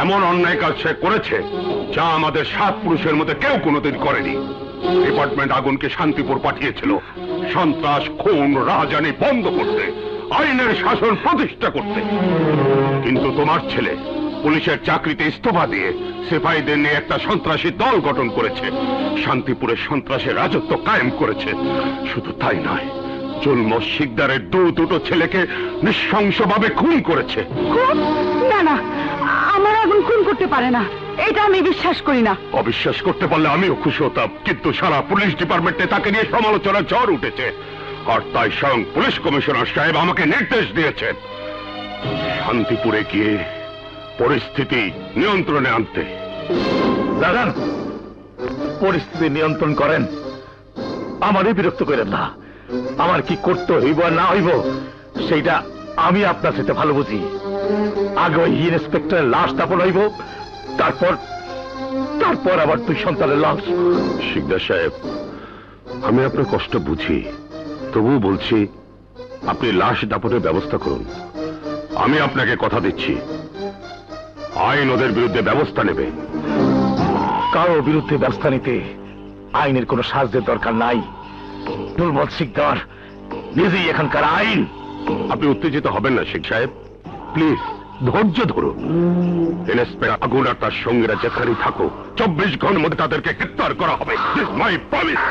এমন অন্যায় কাজ সে করেছে যা আমাদের 7 পুরুষের মধ্যে কেউ কোনোদিন করেনি। ডিপার্টমেন্ট আগুনকে শান্তিপুর পাঠিয়েছিল সন্ত্রাস, খুন, রাহাজানি বন্ধ করতে, আইনের শাসন প্রতিষ্ঠা করতে। কিন্তু তোমার ছেলে পুলিশের চাকরিতে ইস্তফা দিয়ে সিপাহীদের নিয়ে একটা সন্ত্রাসী দল গঠন করেছে, শান্তিপুরের সন্ত্রাসের রাজত্ব কায়েম করেছে। শুধু তাই নয়, জুলম শিকদারের দুটো ছেলেকে নৃশংসভাবে খুন করেছে। না না, আমার আগুন খুন করতে পারে না, এটা আমি বিশ্বাস করি না। অবিশ্বাস করতে পারলে আমিও খুশি হতাম, কিন্তু সারা পুলিশ ডিপার্টমেন্টে তাকে নিয়ে সমালোচনা ঝড় উঠেছে। আর তাই স্বয়ং পুলিশ কমিশনার সাহেব আমাকে নির্দেশ দিয়েছেন শান্তিপুরে গিয়ে পরিস্থিতি নিয়ন্ত্রণে আনতে। দাদা, পরিস্থিতি নিয়ন্ত্রণ করেন, আমারই বিরক্ত করেন না। আমার কি করতে হইব আর না হইব সেইটা আমি আপনার সাথে ভালো বুঝি। আগে ওই ইন্সপেক্টরের লাশ দাপন হইব, তারপর আবার 2 সন্তানের লাশ। শিকদার সাহেব, আমি আপনার কষ্ট বুঝি, তবুও বলছি আপনি লাশ দাপনের ব্যবস্থা করুন। আমি আপনাকে কথা দিচ্ছি, আইন ওদের বিরুদ্ধে ব্যবস্থা নেবে। কারো বিরুদ্ধে ব্যবস্থা নিতে আইনের কোনো সাহায্যের দরকার নাই। দুর্বল শিকদার নিজেই এখানকার আইন। আপনি উত্তেজিত হবেন না শেখ সাহেব, প্লিজ ধৈর্য ধরুন। ইন্সপেক্টর আগুন আর তার সঙ্গীরা যেখানেই থাকো 24 ঘন্টার মধ্যে তাদেরকে গ্রেফতার করা হবে। This my promise.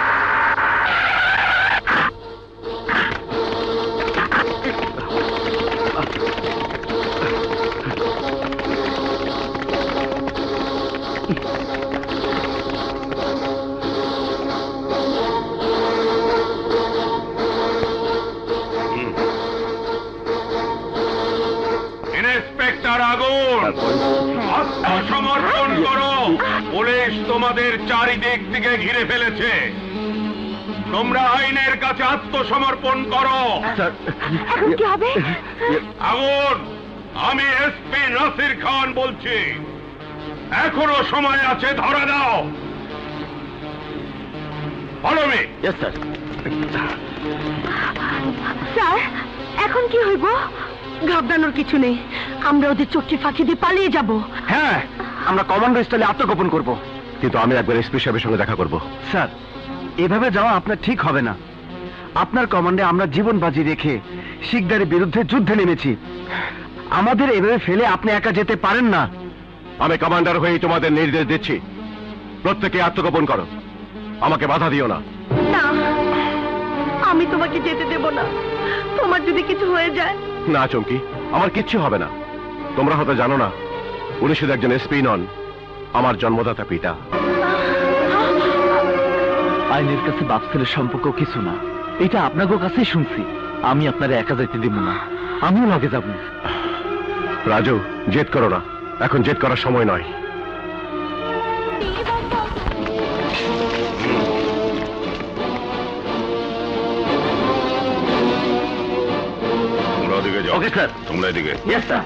ইন্সপেক্টর আগুন, আত্মসমর্পণ করো। পুলিশ তোমাদের চারিদিক থেকে ঘিরে ফেলেছে, তোমরা আইনের কাছে আত্মসমর্পণ করো। এখন কি হবে? আগুন, আমি এসপি নাসির খান বলছি, এখনো সময় আছে, ধরা দাও। Follow me. Yes sir. Sir, এখন কি হইব? ঘাবড়ানোর কিছু নেই, আমরা ওদের চোখে ফাঁকি দিয়ে পালিয়ে যাব। হ্যাঁ, আমরা কমান্ডো স্টাইলে আত্মগোপন করব। কিন্তু আমি একবার এসপি সাহেবের সঙ্গে দেখা করব। স্যার, এভাবে যাওয়া আপনার ঠিক হবে না। আপনার কমান্ডে আমরা জীবন বাজি রেখে শিকদারের বিরুদ্ধে যুদ্ধে নেমেছি। আমাদের এভাবে ফেলে আপনি একা যেতে পারেন না। আমি কমান্ডার হয়ে তোমাদের নির্দেশ দিচ্ছি, প্রত্যেকে আত্মগোপন করো, আমাকে বাধা দিও না। না, আমি তোমাকে যেতে দেব না। তোমার যদি কিছু হয়ে যায়। না চমকি, আমার কিচ্ছু হবে না। তোমরা হয়তো জানো না, উনি শুধু একজন এসপি নন, আমার জন্মদাতা পিতা। আইনের কাছে বাপ ছেলের সম্পর্ক কিছু না, এটা আপনাদের কাছেই শুনছি। আমি আপনারা একা যাইতে দিব না, আমিও লগে যাব। রাজু, জেদ করো না, এখন জেদ করার সময় নয়। তোমরা ওদিকে যাও। Okay sir. তোমরা এদিকে। Yes sir.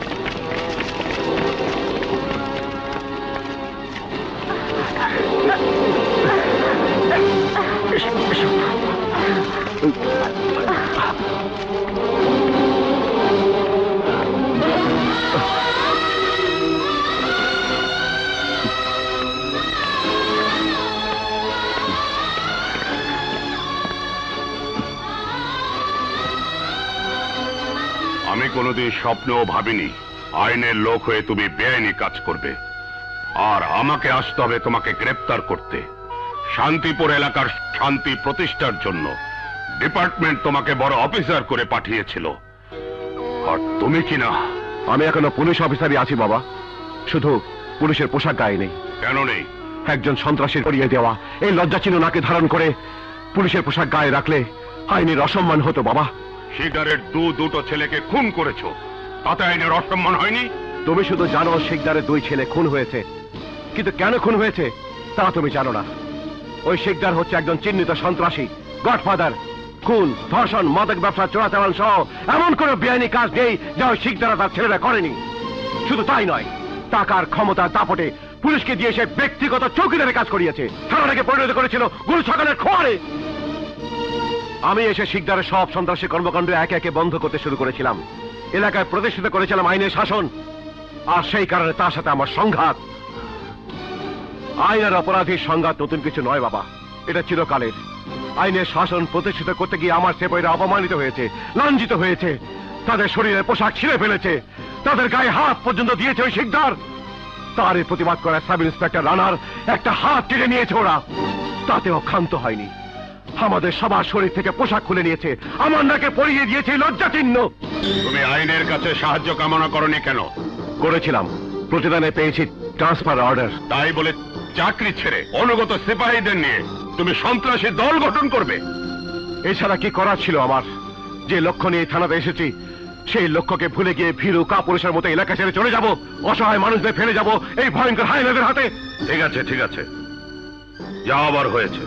আমি কোনোদিন স্বপ্নেও ভাবিনি আইনের লোক হয়ে তুমি বেআইনি কাজ করবে, আর আমাকে আসতে হবে তোমাকে গ্রেফতার করতে। শান্তিপুর এলাকার শান্তি প্রতিষ্ঠার জন্য ডিপার্টমেন্ট তোমাকে বড় অফিসার করে পাঠিয়েছিল, আর তুমি কিনা। আমি এখনো পুলিশ অফিসারই আছি বাবা, শুধু পুলিশের পোশাক গায়ে নেই। কেন নেই? একজন সন্ত্রাসীর করিয়ে দেওয়া এই লজ্জাচিহ্ন নাকে ধারণ করে পুলিশের পোশাক গায়ে রাখলে আইনের অসম্মান হতো বাবা। শিকদারের দুটো ছেলেকে খুন করেছো, তাতে আইনের অসম্মান হয়নি? তুমি শুধু জানো শিকদারের 2 ছেলে খুন হয়েছে, কিন্তু কেন খুন হয়েছে তা তুমি জানো না। ওই শিকদার হচ্ছে একজন চিহ্নিত সন্ত্রাসী, গডফাদার। খুন, ধর্ষণ, মাদক ব্যবসা, চোরাচালান সহ এমন কোন বেআইনি কাজ নেই যা ওই শিকদার তার ছেলেরা করেনি। শুধু তাই নয়, টাকার ক্ষমতার দাপটে পুলিশকে দিয়ে সে ব্যক্তিগত চৌকিদারের কাজ করিয়েছে, থানাটাকে পরিণত করেছিল গরু ছাগলের খোয়ারে। আমি এসে শিকদারের সব সন্ত্রাসী কর্মকাণ্ড একে একে বন্ধ করতে শুরু করেছিলাম, এলাকায় প্রতিষ্ঠিত করেছিলাম আইনের শাসন। আর সেই কারণে তার সাথে আমার সংঘাত। আইন আর অপরাধীর সংঘাত নতুন কিছু নয় বাবা, এটা চিরকালের। আইনের শাসন প্রতিষ্ঠিত করতে গিয়ে আমার সেবইরা অপমানিত হয়েছে, লাঞ্ছিত হয়েছে, তাদের শরীরের পোশাক ছিঁড়ে ফেলেছে, তাদের গায়ে হাত পর্যন্ত দিয়েছে ওই শিকদার। তারই প্রতিবাদ করা সাব ইন্সপেক্টর রানার একটা হাত কেটে নিয়েছে ওরা, তাতেও ক্ষান্ত হয়নি। আমাদের সবার শরীর থেকে পোশাক খুলে নিয়েছে, আমার নাকে পরিয়ে দিয়েছে লজ্জা চিহ্ন। তুমি আইনের কাছে সাহায্য কামনা করনি কেন? করেছিলাম, প্রতিদানে পেয়েছি ট্রান্সফার অর্ডার। তাই বলে চাকরি ছেড়ে অনুগত সিপাহীদের নিয়ে তুমি সন্ত্রাসী দল গঠন করবে? এছাড়া কি করার ছিল আমার? যে লক্ষ্য নিয়ে থানাতে এসেছি সেই লক্ষ্যকে ভুলে গিয়ে ভীরু কাপুরুষের মতো এলাকা ছেড়ে চলে যাব, অসহায় মানুষদের ফেলে যাব এই ভয়ঙ্কর হায়নাদের হাতে? ঠিক আছে, ঠিক আছে, যা আবার হয়েছে,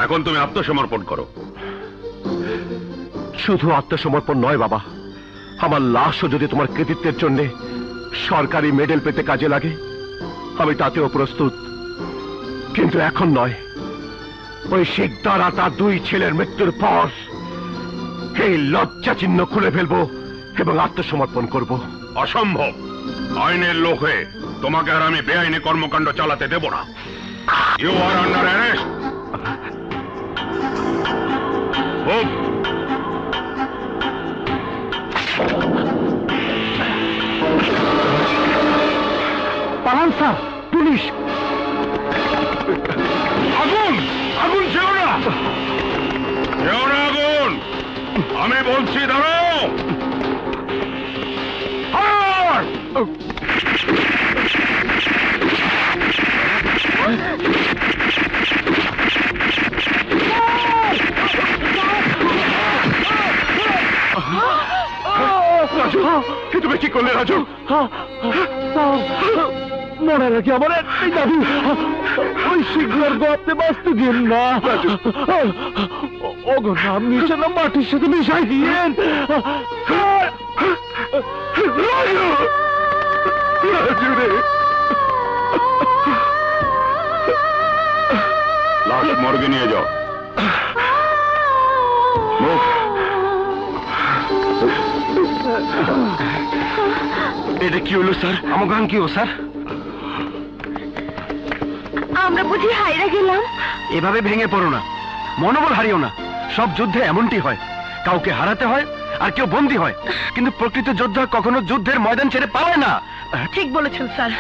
এখন তুমি আত্মসমর্পণ করো। শুধু আত্মসমর্পণ নয় বাবা, আমার লাশও যদি তোমার কৃতিত্বের জন্য সরকারি মেডেল পেতে কাজে লাগে আমি তাতেও প্রস্তুত, কিন্তু এখন নয়। ওই শিকদার আর তার দুই ছেলের মৃত্যুর পর এই লজ্জা চিহ্ন খুলে ফেলবো এবং আত্মসমর্পণ করব। অসম্ভব, আইনের লোক হয়ে তোমাকে আর আমি বেআইনি কর্মকাণ্ড চালাতে দেব না। You are under arrest. পালান স্যার, পুলিশ! আগুন! আগুন ছিল না, যেও না আগুন! আমি বলছি দাঁড়াও! ফায়ার! রাজু, তুমি কি করলে রাজু? মরার আগে আমার একটাই দাবি, ওই শিকদার গর্তে বাঁচতে দিন না। ওগো নাম নিচে না মাটির সাথে মিশাই দিয়েন। রাজু রে, লাশ মর্গে নিয়ে যাও। মুখ। এটা কি হলো স্যার? আমার গান কি হলো স্যার? আমরা বুঝি হাইরা গেলাম। এভাবে ভেঙে পড়ো না, মনোবল হারিও না। সব যুদ্ধে এমনটি হয়, কাউকে হারাতে হয় আর কেউ বন্দী হয়, কিন্তু প্রকৃত যোদ্ধা কখনো যুদ্ধের ময়দান ছেড়ে পালায় না। ঠিক বলেছেন স্যার,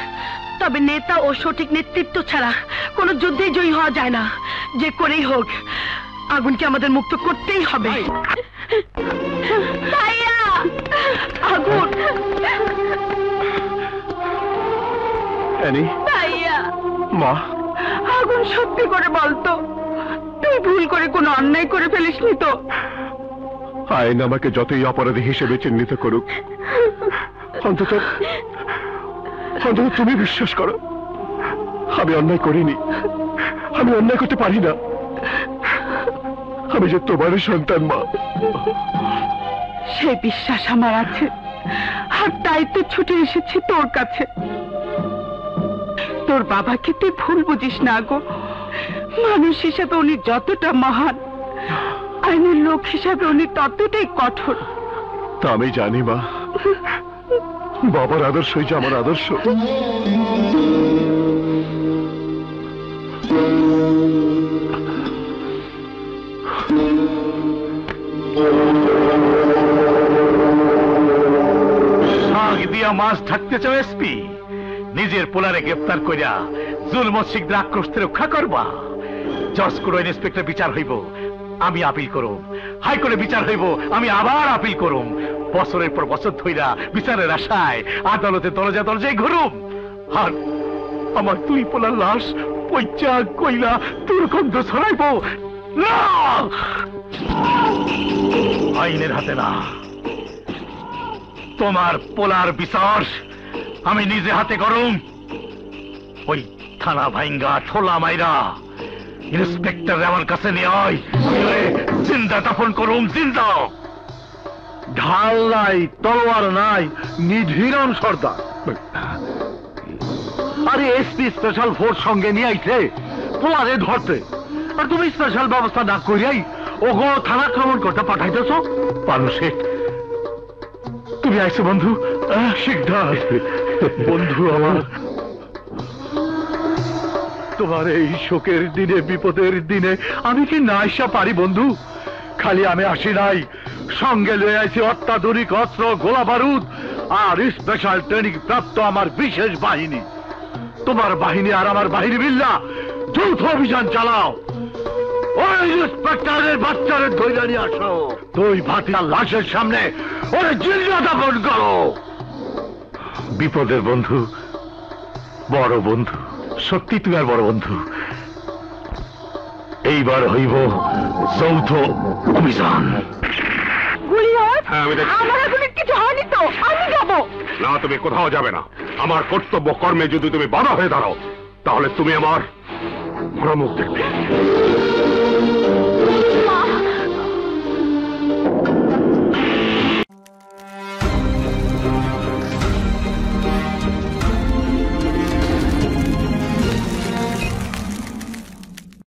তবে নেতা ও সঠিক নেতৃত্ব ছাড়া কোনো যুদ্ধেই জয়ী হওয়া যায় না। যে করেই হোক আগুনকে আমাদের মুক্ত করতেই হবে। ভাইয়া, আগুন! অ্যানি, ভাইয়া, মা, আগুন সত্যি করে বলতো, তুই ভুল করে কোনো অন্যায় করে ফেলিসনি তো? আইন আমাকে যতই অপরাধী হিসেবে চিহ্নিত করুক, অন্তত তুমি বিশ্বাস করো আমি অন্যায় করিনি, আমি অন্যায় করতে পারি না। আমি যে তোমারই সন্তান মা। সেই বিশ্বাস আমার আছে, আর তাই তো ছুটে এসেছি তোর কাছে। তোর বাবাকে তুই ভুল বুঝিস না গো। মানুষ হিসাবে উনি যতটা মহান, আইনের লোক হিসাবে উনি ততটাই কঠোর। তা আমি জানি মা, বাবার আদর্শই যে আমার আদর্শ। শাক দিয়া মাছ ঢাকতে চাও এসপি? নিজের পোলারে গ্রেফতার কইরা জুলম শিকদার আক্রোশকে রক্ষা করবা? জজ কোর্ট ইন্সপেক্টর বিচার হইব, আমি আপিল করুম। হাইকোর্টে বিচার হইব, আমি আবার আপিল করুম। বছরের পর বছর ধইরা বিচারের আশায় আদালতে দরজা দরজায় ঘুরুম, আর আমার দুই পোলার লাশ পয়চা কইলা দুর্গন্ধ ছড়াইব না। আইনের হাতে না, তোমার পোলার বিচার আমি নিজে হাতে করুম। ওই থানা ভাইঙ্গা ঠোলা মাইরা ইন্সপেক্টর আমার কাছে নিয়ে আয়, জিন্দা দাফন করুম, জিন্দা। ঢাল নাই, তলোয়ার নাই, নিধীরন সর্দার। আরে এসপি স্পেশাল ফোর্স সঙ্গে নিয়ে আইছে পোলারে ধরতে, আর তুমি স্পেশাল ব্যবস্থা না করিয়াই ওগো থানা আক্রমণ করতে পাঠাইতেছ। মানুষে তুমি আইছো বন্ধু? শিকদার বন্ধু আমার, তোমার এই শোকের দিনে, বিপদের দিনে আমি কি না আসা পারি বন্ধু? খালি আমি আসি নাই, সঙ্গে লয়ে আইছি অত্যাধুনিক অস্ত্র, গোলা বারুদ আর স্পেশাল ট্রেনিং প্রাপ্ত আমার বিশেষ বাহিনী। তোমার বাহিনী আর আমার বাহিনী মিল্লা যৌথ অভিযান চালাও। ওই ইন্সপেক্টরের বাচ্চারে ধৈর্য নিয়ে আসো, তুই ভাতিজার লাশের সামনে ওরে জিন্দা দাফন করো। বিপদের বন্ধু, বড় বন্ধু, সত্যি তুমি আর বড় বন্ধু। এইবার হইব যৌথ অভিযান। হ্যাঁ, আমি দেখছি। আমার আগুনের কিছু হয়নি তো, আমি যাব না, তুমি কোথাও যাবে না। আমার কর্তব্য কর্মে যদি তুমি বাধা হয়ে দাঁড়াও, তাহলে তুমি আমার মরামুখ দেখবে। মা